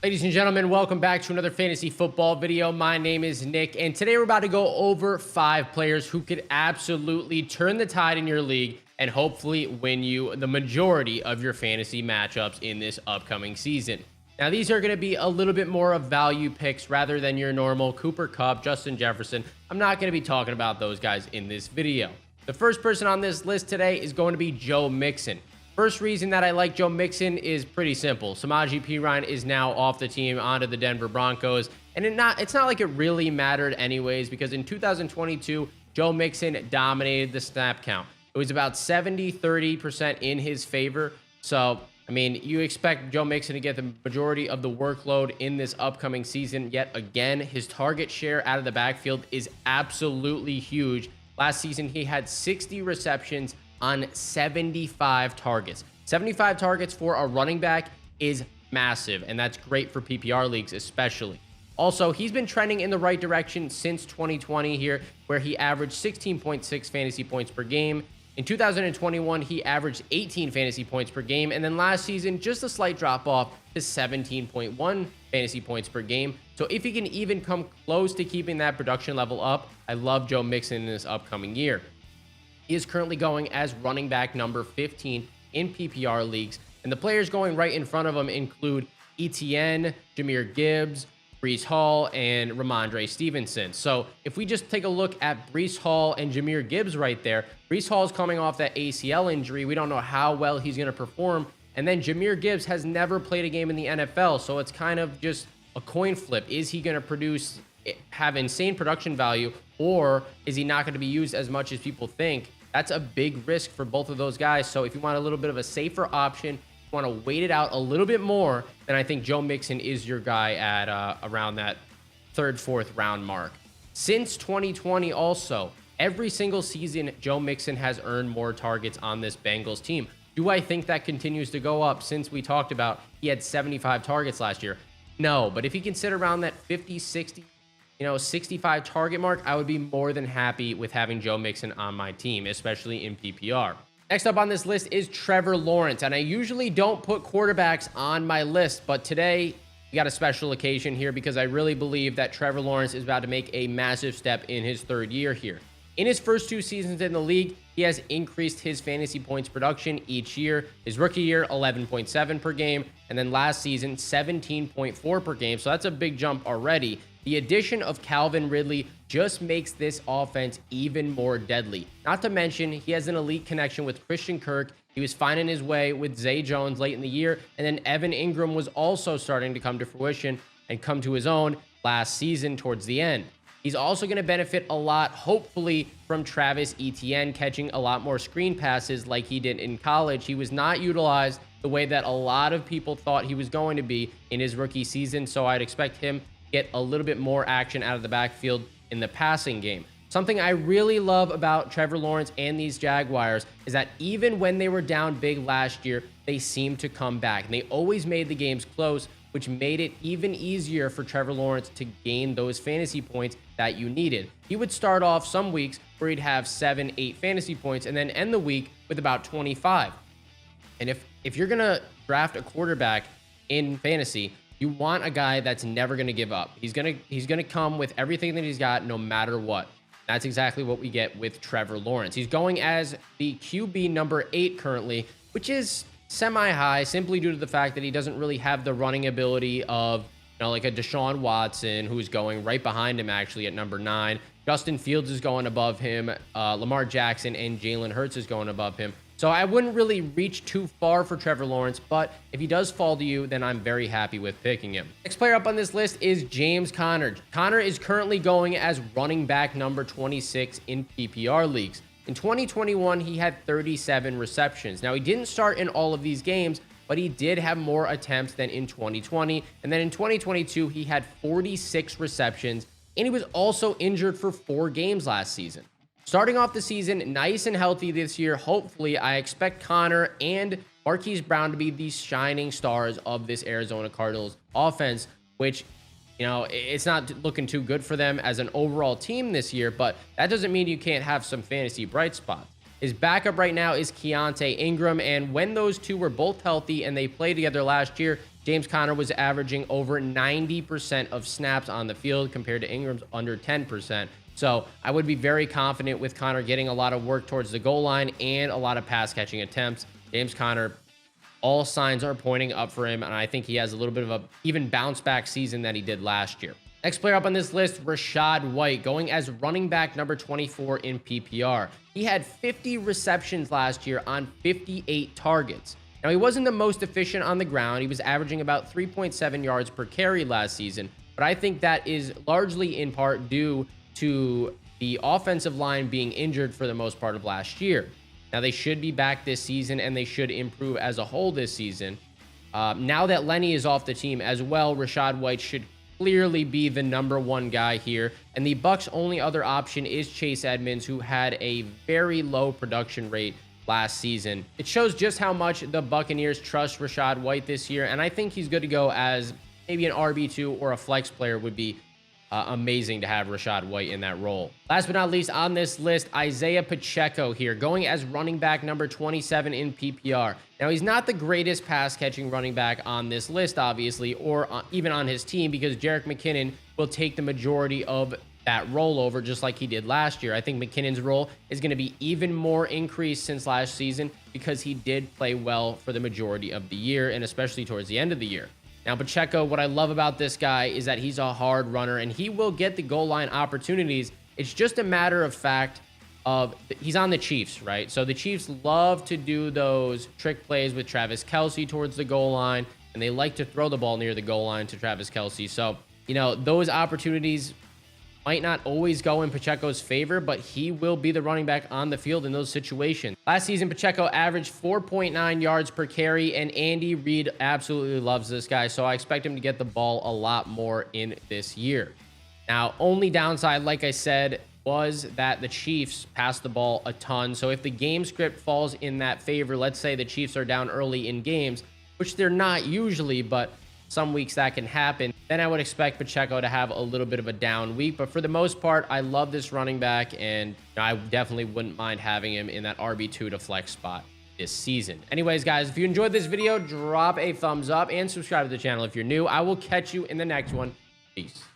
Ladies and gentlemen, welcome back to another fantasy football video. My name is Nick, and today we're about to go over 5 players who could absolutely turn the tide in your league and hopefully win you the majority of your fantasy matchups in this upcoming season. Now, these are going to be a little bit more of value picks rather than your normal Cooper Kupp, Justin Jefferson. I'm not going to be talking about those guys in this video. The first person on this list today is going to be Joe Mixon. First reason that I like Joe Mixon is pretty simple. Samaje Perine is now off the team onto the Denver Broncos. And it's not like it really mattered anyways, because in 2022, Joe Mixon dominated the snap count. It was about 70-30% in his favor. So, I mean, you expect Joe Mixon to get the majority of the workload in this upcoming season. Yet again, his target share out of the backfield is absolutely huge. Last season, he had 60 receptions on 75 targets. 75 targets for a running back is massive, and that's great for PPR leagues especially. Also, he's been trending in the right direction since 2020 here, where he averaged 16.6 fantasy points per game. In 2021, he averaged 18 fantasy points per game, and then last season, just a slight drop off to 17.1 fantasy points per game. So if he can even come close to keeping that production level up, I love Joe Mixon in this upcoming year. He is currently going as running back number 15 in PPR leagues. And the players going right in front of him include Etienne, Jahmyr Gibbs, Breece Hall, and Ramondre Stevenson. So if we just take a look at Breece Hall and Jahmyr Gibbs right there, Breece Hall is coming off that ACL injury. We don't know how well he's going to perform. And then Jahmyr Gibbs has never played a game in the NFL. So it's kind of just a coin flip. Is he going to have insane production value, or is he not going to be used as much as people think? That's a big risk for both of those guys. So if you want a little bit of a safer option, you want to wait it out a little bit more, then I think Joe Mixon is your guy at around that 3rd, 4th round mark. Since 2020 also, every single season, Joe Mixon has earned more targets on this Bengals team. Do I think that continues to go up? Since we talked about he had 75 targets last year? No, but if he can sit around that 50, 60, 65 target mark, I would be more than happy with having Joe Mixon on my team, especially in PPR. Next up on this list is Trevor Lawrence, and I usually don't put quarterbacks on my list, but today we got a special occasion here because I really believe that Trevor Lawrence is about to make a massive step in his 3rd year here. In his first 2 seasons in the league, he has increased his fantasy points production each year. His rookie year, 11.7 per game, and then last season, 17.4 per game. So that's a big jump already. The addition of Calvin Ridley just makes this offense even more deadly. Not to mention, he has an elite connection with Christian Kirk. He was finding his way with Zay Jones late in the year, and then Evan Ingram was also starting to come to fruition and come to his own last season towards the end. He's also going to benefit a lot, hopefully, from Travis Etienne catching a lot more screen passes like he did in college. He was not utilized the way that a lot of people thought he was going to be in his rookie season, so I'd expect him to get a little bit more action out of the backfield in the passing game. Something I really love about Trevor Lawrence and these Jaguars is that even when they were down big last year, they seemed to come back, and they always made the games close, which made it even easier for Trevor Lawrence to gain those fantasy points that you needed. He would start off some weeks where he'd have 7, 8 fantasy points and then end the week with about 25. And if you're going to draft a quarterback in fantasy, you want a guy that's never going to give up. He's going to come with everything that he's got no matter what. That's exactly what we get with Trevor Lawrence. He's going as the QB number 8 currently, which is semi-high simply due to the fact that he doesn't really have the running ability of, like a Deshaun Watson, who's going right behind him actually at number 9. Justin Fields is going above him. Lamar Jackson and Jalen Hurts is going above him. So I wouldn't really reach too far for Trevor Lawrence, but if he does fall to you, then I'm very happy with picking him. Next player up on this list is James Conner. Conner is currently going as running back number 26 in PPR leagues. In 2021, he had 37 receptions. Now, he didn't start in all of these games, but he did have more attempts than in 2020. And then in 2022, he had 46 receptions, and he was also injured for 4 games last season. Starting off the season nice and healthy this year, hopefully, I expect Conner and Marquise Brown to be the shining stars of this Arizona Cardinals offense, which, it's not looking too good for them as an overall team this year, but that doesn't mean you can't have some fantasy bright spots. His backup right now is Keontae Ingram, and when those two were both healthy and they played together last year, James Conner was averaging over 90% of snaps on the field compared to Ingram's under 10%. So I would be very confident with Conner getting a lot of work towards the goal line and a lot of pass catching attempts. James Conner, all signs are pointing up for him, and I think he has a little bit of a even bounce back season that he did last year. Next player up on this list, Rashad White, going as running back number 24 in PPR. He had 50 receptions last year on 58 targets. Now, he wasn't the most efficient on the ground. He was averaging about 3.7 yards per carry last season, but I think that is largely in part due to the offensive line being injured for the most part of last year. Now, they should be back this season, and they should improve as a whole this season. Now that Lenny is off the team as well, Rashad White should clearly be the #1 guy here. And the Bucs' only other option is Chase Edmonds, who had a very low production rate last season. It shows just how much the Buccaneers trust Rashad White this year, and I think he's good to go as maybe an RB2 or a flex player. Would be amazing to have Rashad White in that role. Last but not least on this list, Isaiah Pacheco here, going as running back number 27 in PPR. Now, he's not the greatest pass-catching running back on this list, obviously, or even on his team, because Jerick McKinnon will take the majority of that rollover just like he did last year. I think McKinnon's role is going to be even more increased since last season because he did play well for the majority of the year, and especially towards the end of the year. Now, Pacheco, what I love about this guy is that he's a hard runner, and he will get the goal line opportunities. It's just a matter of fact of he's on the Chiefs, right? So the Chiefs love to do those trick plays with Travis Kelce towards the goal line, and they like to throw the ball near the goal line to Travis Kelce. So, you know, those opportunities might not always go in Pacheco's favor, but he will be the running back on the field in those situations. Last season, Pacheco averaged 4.9 yards per carry, and Andy Reid absolutely loves this guy, so I expect him to get the ball a lot more in this year. Now, only downside, like I said, was that the Chiefs passed the ball a ton. So if the game script falls in that favor, let's say the Chiefs are down early in games, which they're not usually, but some weeks that can happen, then I would expect Pacheco to have a little bit of a down week. But for the most part, I love this running back, and I definitely wouldn't mind having him in that RB2 to flex spot this season. Anyways, guys, if you enjoyed this video, drop a thumbs up and subscribe to the channel if you're new. I will catch you in the next one. Peace.